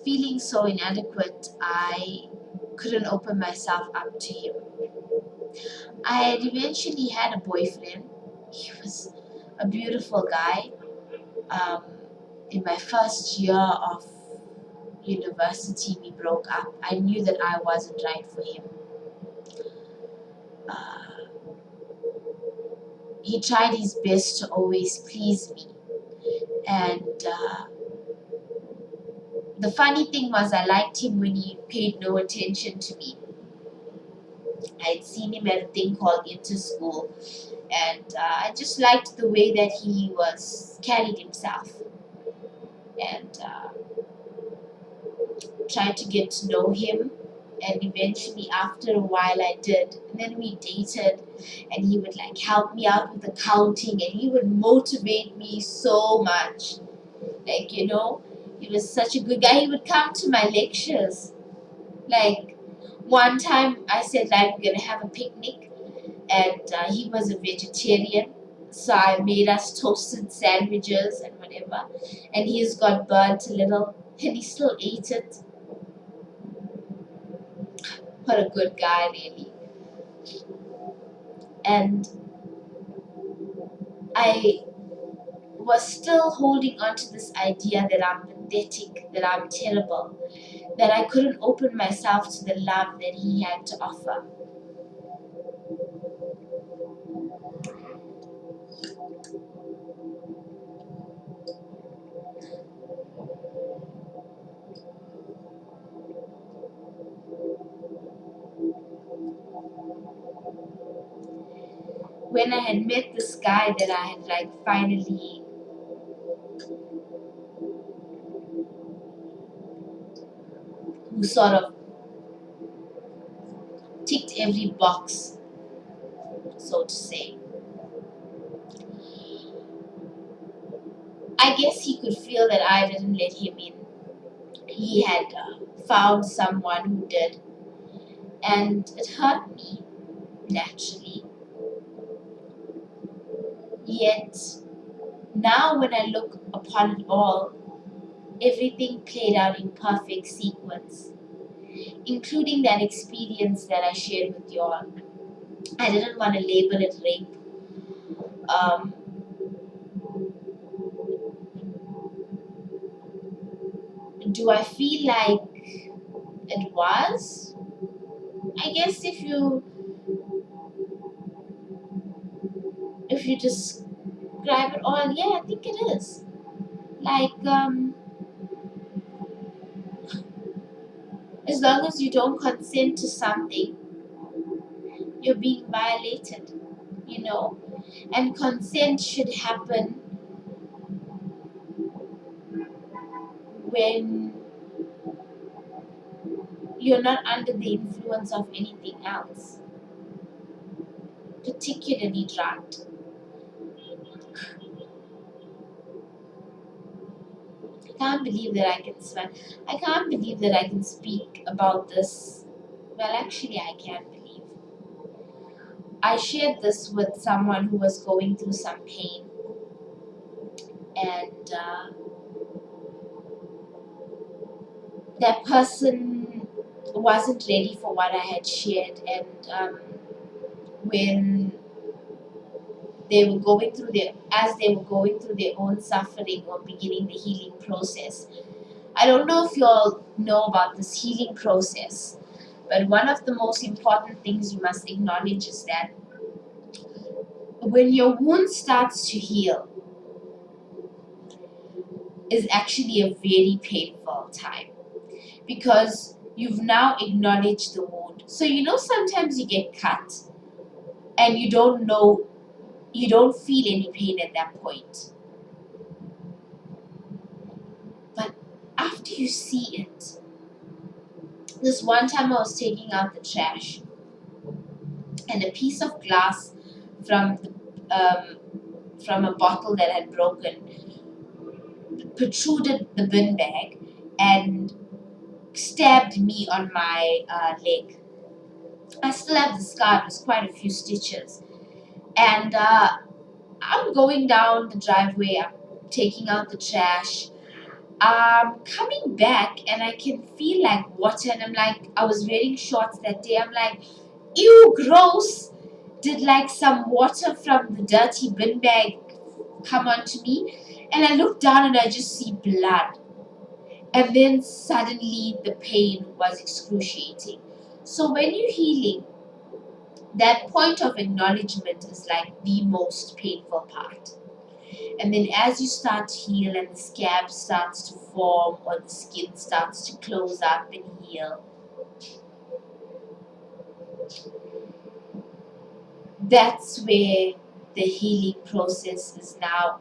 Feeling so inadequate, I couldn't open myself up to him. I had eventually had a boyfriend. He was a beautiful guy. Um, in my first year of university, we broke up. I knew that I wasn't right for him. Uh, he tried his best to always please me. And the funny thing was, I liked him when he paid no attention to me. I had seen him at a thing called Inter School, and I just liked the way that he was carried himself. And try to get to know him. And eventually, after a while, I did. And then we dated, and he would like help me out with accounting, and he would motivate me so much. Like, he was such a good guy. He would come to my lectures. Like, one time I said, like, we're gonna have a picnic, and he was a vegetarian. So I made us toasted sandwiches and whatever. And his got burnt a little, and he still ate it. What a good guy, really. And I was still holding on to this idea that I'm pathetic, that I'm terrible, that I couldn't open myself to the love that he had to offer. When I had met this guy that I had like finally who sort of ticked every box, so to say. I guess he could feel that I didn't let him in. He had found someone who did, and it hurt me, naturally. Yet, now when I look upon it all, everything played out in perfect sequence, including that experience that I shared with you all. I didn't want to label it rape. Um, do I feel like it was? I guess if you describe it all, yeah, I think it is. Like, as long as you don't consent to something, you're being violated, you know. And consent should happen when you're not under the influence of anything else, particularly drug. I can't believe that I can swear. I can't believe that I can speak about this. Well, actually, I can't believe. I shared this with someone who was going through some pain, and that person wasn't ready for what I had shared. And when they were going through as they were going through their own suffering or beginning the healing process, I don't know if you all know about this healing process, but one of the most important things you must acknowledge is that when your wound starts to heal is actually a very painful time, because you've now acknowledged the wound. So sometimes you get cut and you don't feel any pain at that point. But after you see it, this one time I was taking out the trash, and a piece of glass from from a bottle that had broken protruded the bin bag and stabbed me on my leg. I still have the scar. It was quite a few stitches. And I'm going down the driveway. I'm taking out the trash. I'm coming back and I can feel like water. And I'm like, I was wearing shorts that day. I'm like, ew, gross. Did like some water from the dirty bin bag come onto me? And I look down and I just see blood. And then suddenly the pain was excruciating. So when you're healing, that point of acknowledgement is like the most painful part. And then as you start to heal and the scab starts to form or the skin starts to close up and heal, that's where the healing process is now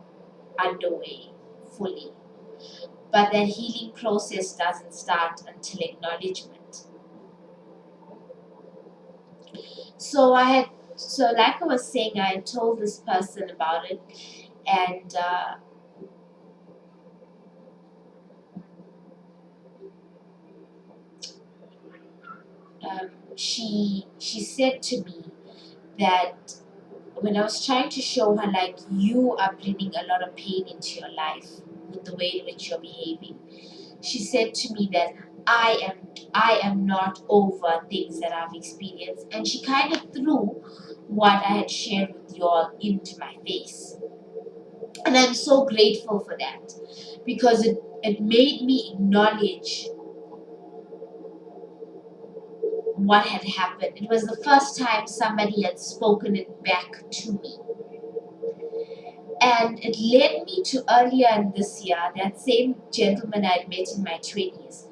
underway fully. but that healing process doesn't start until acknowledgement. So like I was saying, I had told this person about it, and she said to me that when I was trying to show her, like, you are bringing a lot of pain into your life with the way in which you're behaving, she said to me that I am not over things that I've experienced, and she kind of threw what I had shared with you all into my face. And I'm so grateful for that, because it made me acknowledge what had happened. It was the first time somebody had spoken it back to me. And it led me to earlier in this year, that same gentleman I'd met in my 20s.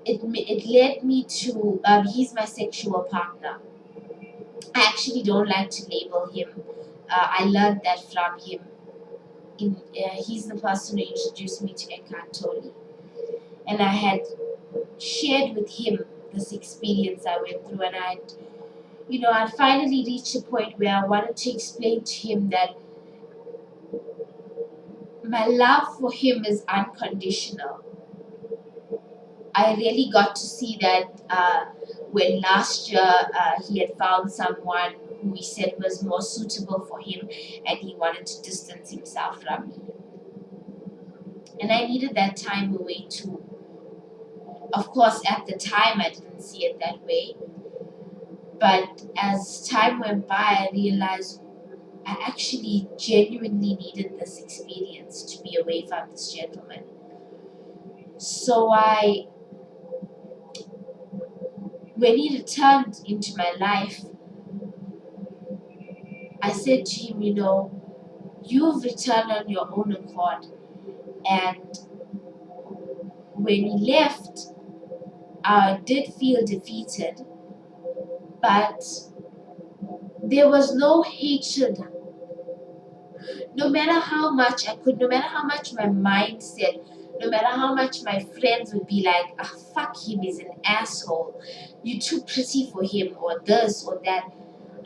It led me to, he's my sexual partner. I actually don't like to label him. I learned that from him. He's the person who introduced me to Eckhart Tolle. And I had shared with him this experience I went through, and I'd finally reached a point where I wanted to explain to him that my love for him is unconditional. I really got to see that when last year he had found someone who he said was more suitable for him, and he wanted to distance himself from me. And I needed that time away too. Of course, at the time I didn't see it that way, but as time went by, I realized I actually genuinely needed this experience to be away from this gentleman. So when he returned into my life, I said to him, you've returned on your own accord. And when he left, I did feel defeated, but there was no hatred. No matter how much I could, no matter how much my mind said, no matter how much my friends would be like, ah, fuck him, he's an asshole, you're too pretty for him, or this or that,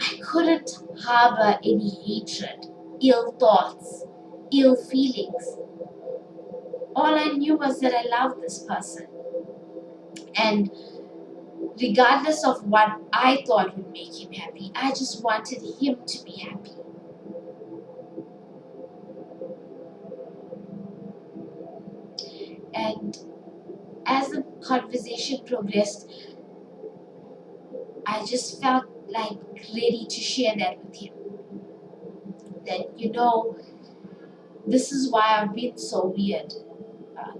I couldn't harbor any hatred, ill thoughts, ill feelings. All I knew was that I loved this person. And regardless of what I thought would make him happy, I just wanted him to be happy. And as the conversation progressed, I just felt like ready to share that with him. That, this is why I've been so weird.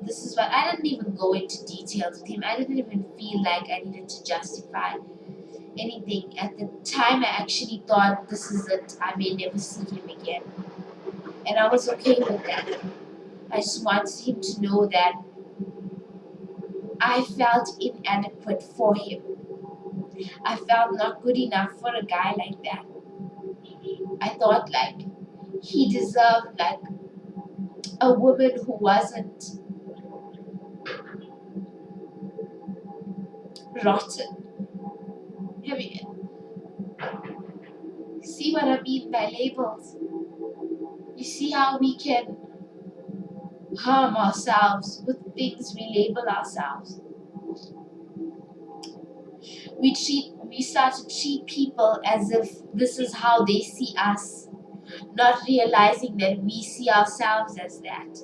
This is why I didn't even go into details with him. I didn't even feel like I needed to justify anything. At the time, I actually thought, this is it. I may never see him again. And I was okay with that. I just wanted him to know that I felt inadequate for him. I felt not good enough for a guy like that. I thought like he deserved like a woman who wasn't rotten. Have you see what I mean by labels? You see how we can harm ourselves with things we label ourselves. We start to treat people as if this is how they see us, not realizing that we see ourselves as that.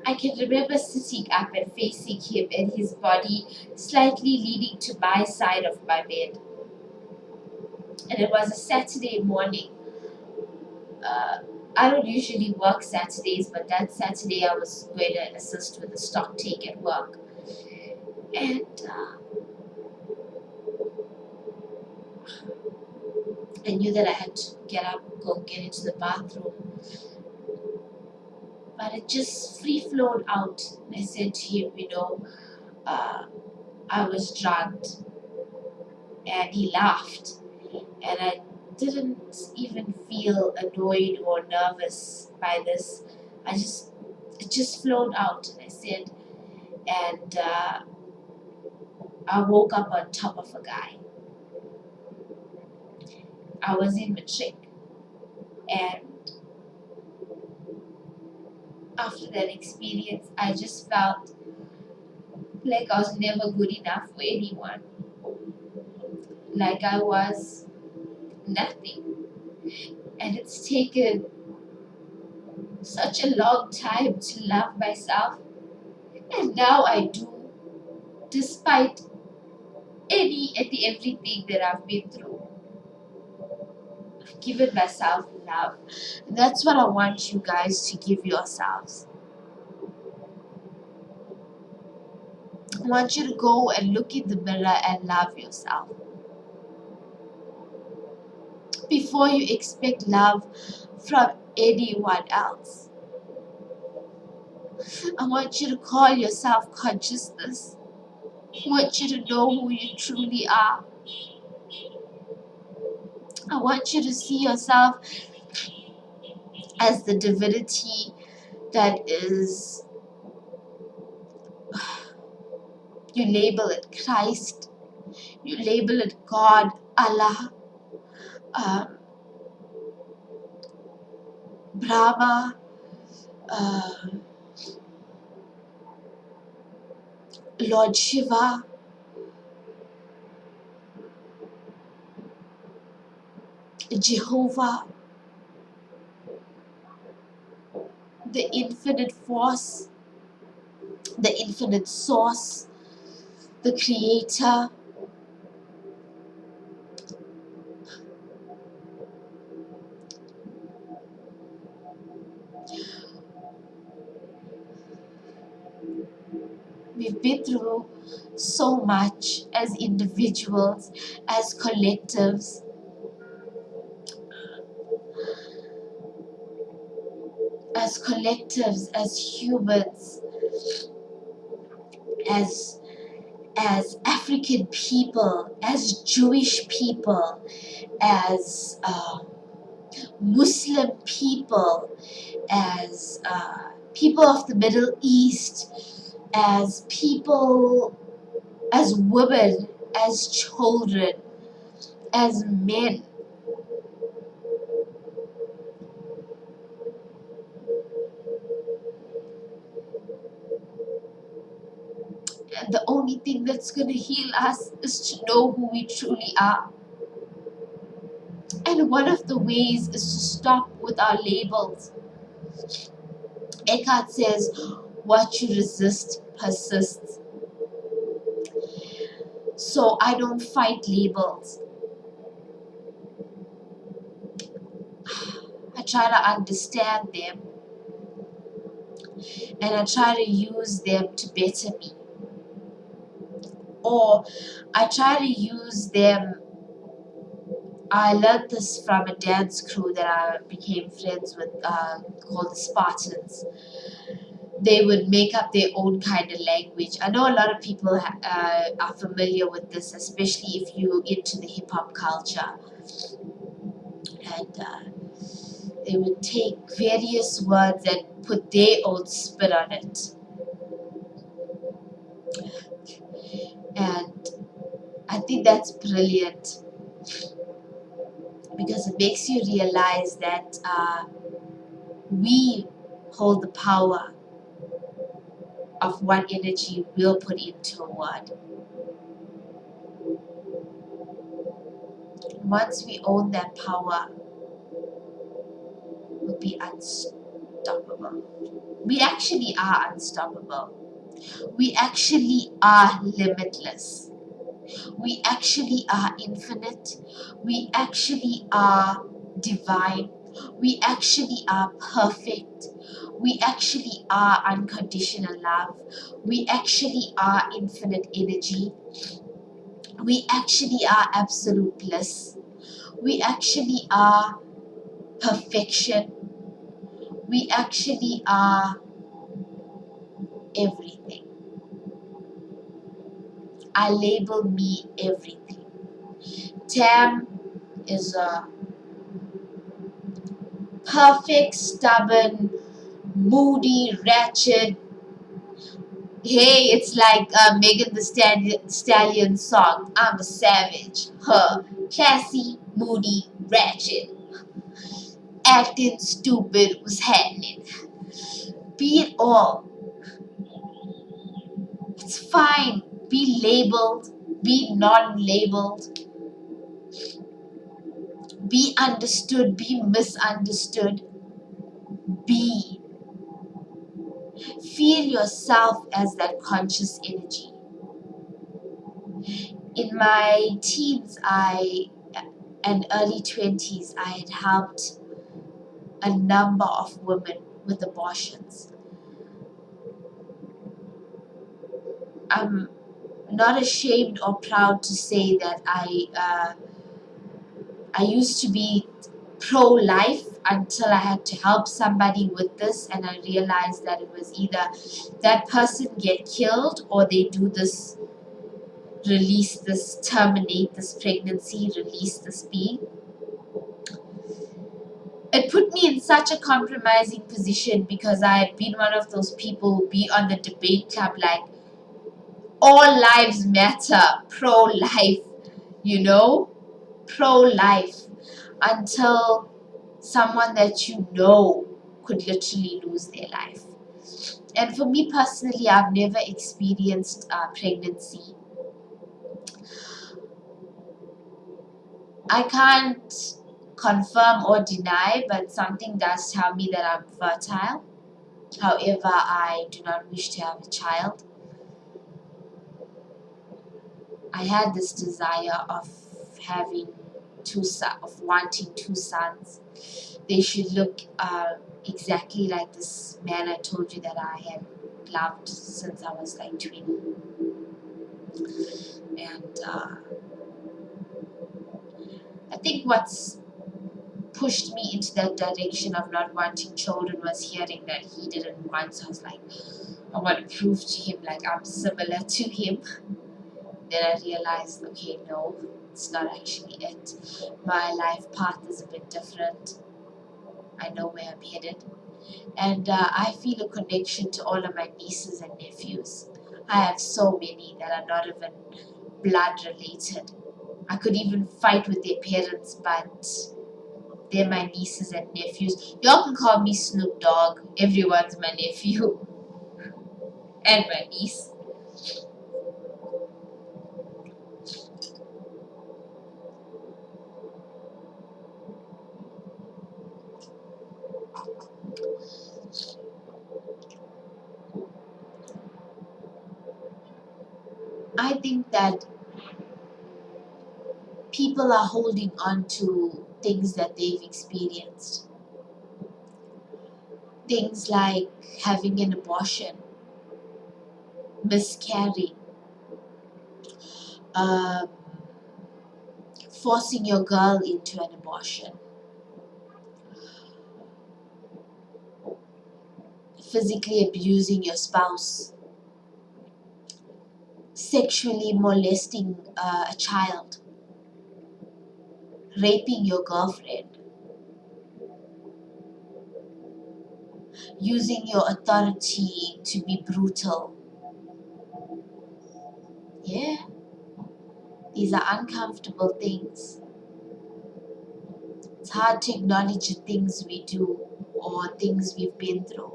I can remember sitting up and facing him and his body slightly leaning to my side of my bed. And it was a Saturday morning. Uh, I don't usually work Saturdays, but that Saturday I was going to assist with the stock take at work. And I knew that I had to get up, go get into the bathroom. But it just free flowed out. And I said to him, uh, I was drugged. and he laughed. And I didn't even feel annoyed or nervous by this. It just flowed out, and I said, and I woke up on top of a guy. I was in matric, and after that experience, I just felt like I was never good enough for anyone, like I was nothing. And it's taken such a long time to love myself, and now I do, despite any and everything that I've been through. I've given myself love. And that's what I want you guys to give yourselves. I want you to go and look in the mirror and love yourself. Before you expect love from anyone else. I want you to call yourself consciousness. I want you to know who you truly are. I want you to see yourself as the divinity that is, you label it Christ, you label it God, Allah, um, Brahma, uh, Lord Shiva, Jehovah, the infinite force, the infinite source, the creator. We've been through so much as individuals, as collectives, as humans, as African people, as Jewish people, as Muslim people, as people of the Middle East, as people, as women, as children, as men. And the only thing that's going to heal us is to know who we truly are. And one of the ways is to stop with our labels. Eckhart says, what you resist persists. So I don't fight labels. I try to understand them, and I try to use them to better me. Or I try to use them. I learned this from a dance crew that I became friends with, called the Spartans. They would make up their own kind of language. I know a lot of people are familiar with this, especially if you're into the hip hop culture. And they would take various words and put their own spin on it. And I think that's brilliant because it makes you realize that we hold the power of what energy we'll put into a word. Once we own that power, we'll be unstoppable. We actually are unstoppable. We actually are limitless. We actually are infinite. We actually are divine. We actually are perfect. We actually are unconditional love. We actually are infinite energy. We actually are absolute bliss. We actually are perfection. We actually are everything. I label me everything. Tam is a perfect, stubborn, moody, ratchet. Hey, it's like Megan the Stallion song. I'm a savage. Her. Classy, moody, ratchet. Acting stupid was happening. Be it all. It's fine. Be labeled. Be non-labeled. Be understood. Be misunderstood. Be. Feel yourself as that conscious energy. In my teens, and early 20s, I had helped a number of women with abortions. I'm not ashamed or proud to say that I used to be pro-life until I had to help somebody with this, and I realized that it was either that person get killed or they do this, release this, terminate this pregnancy, release this being. It put me in such a compromising position because I had been one of those people who be on the debate club like, all lives matter, pro-life, you know, pro-life, until someone that you know could literally lose their life. And for me personally, I've never experienced pregnancy. I can't confirm or deny, but something does tell me that I'm fertile. However, I do not wish to have a child. I had this desire of having of wanting two sons. They should look exactly like this man I told you that I had loved since I was like 20. And I think what's pushed me into that direction of not wanting children was hearing that he didn't want. So I was like, I want to prove to him like I'm similar to him. Then I realized, okay, no, it's not actually it. My life path is a bit different. I know where I'm headed. And I feel a connection to all of my nieces and nephews. I have so many that are not even blood related. I could even fight with their parents, but they're my nieces and nephews. Y'all can call me Snoop Dogg. Everyone's my nephew and my niece. I think that people are holding on to things that they've experienced. Things like having an abortion, miscarrying, um, forcing your girl into an abortion, physically abusing your spouse, sexually molesting a child, raping your girlfriend, using your authority to be brutal. Yeah, these are uncomfortable things. It's hard to acknowledge the things we do or things we've been through.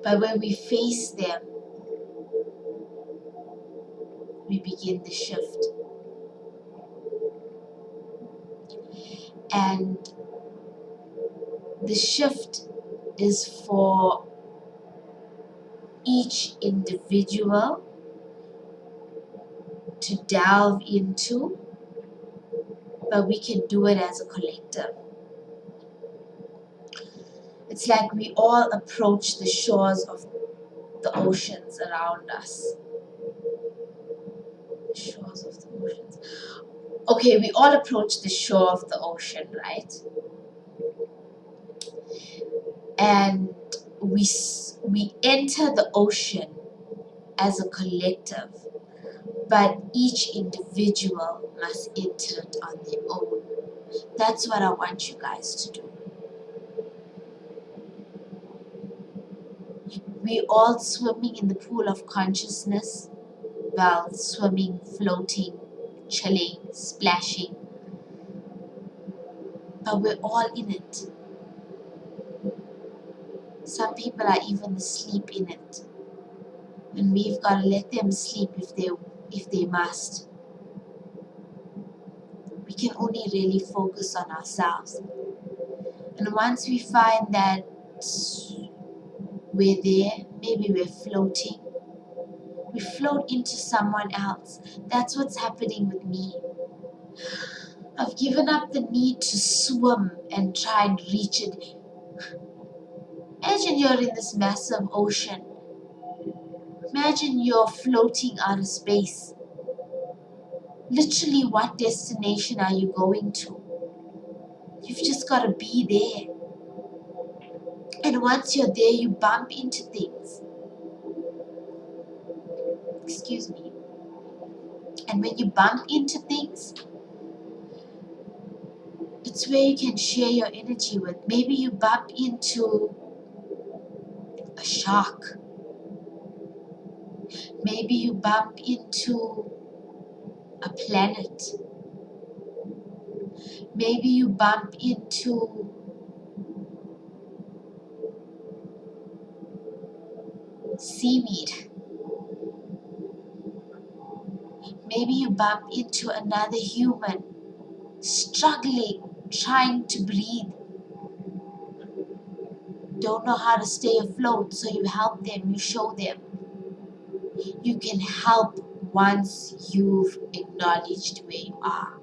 But when we face them, we begin the shift. And the shift is for each individual to delve into, but we can do it as a collective. It's like we all approach the shores of the oceans around us. The shores of the oceans. Okay, we all approach the shore of the ocean, right? And we enter the ocean as a collective. but each individual must enter it on their own. That's what I want you guys to do. We all swimming in the pool of consciousness, well, swimming, floating, chilling, splashing, but we're all in it. Some people are even asleep in it, and we've got to let them sleep if they must. We can only really focus on ourselves. And once we find that we're there, maybe we're floating, we float into someone else. That's what's happening with me. I've given up the need to swim and try and reach it. Imagine you're in this massive ocean. Imagine you're floating out of space. Literally, what destination are you going to? You've just got to be there. And once you're there, you bump into things. Excuse me. And when you bump into things, it's where you can share your energy with. Maybe you bump into a shark. Maybe you bump into a planet. Maybe you bump into seaweed. Maybe you bump into another human struggling, trying to breathe, don't know how to stay afloat, so you help them, you show them. You can help once you've acknowledged where you are.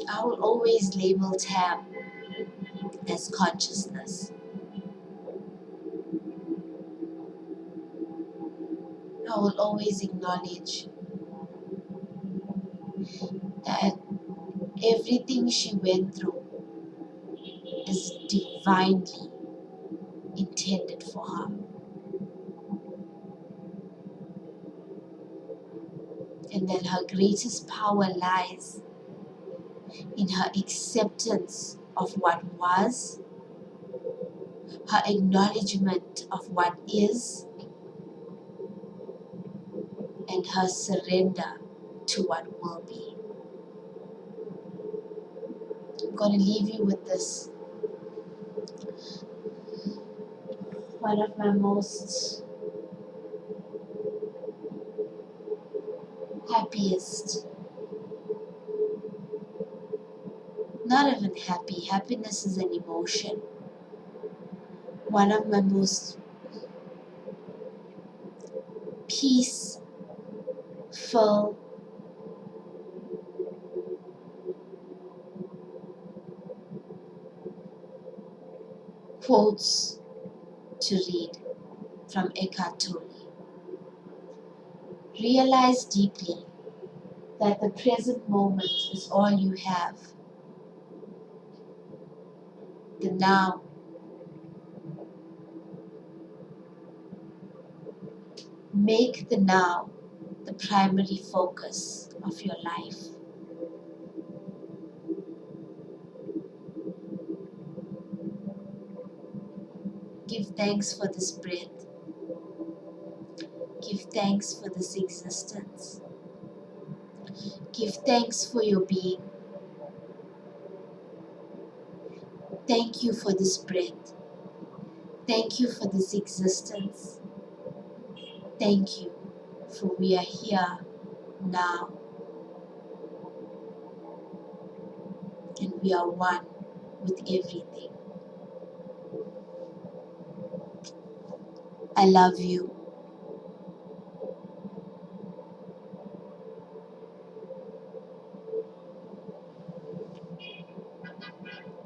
I will always label Tam as consciousness. I will always acknowledge that everything she went through is divinely intended for her. And that her greatest power lies in her acceptance of what was, her acknowledgement of what is, and her surrender to what will be. I'm going to leave you with this. One of my most happiest, not even happy, happiness is an emotion. One of my most peaceful quotes to read from Eckhart Tolle. Realize deeply that the present moment is all you have. The now. Make the now the primary focus of your life. Give thanks for this breath. Give thanks for this existence. Give thanks for your being. Thank you for this breath. Thank you for this existence. Thank you for we are here now and we are one with everything. I love you.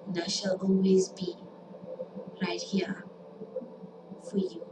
And I shall always be right here for you.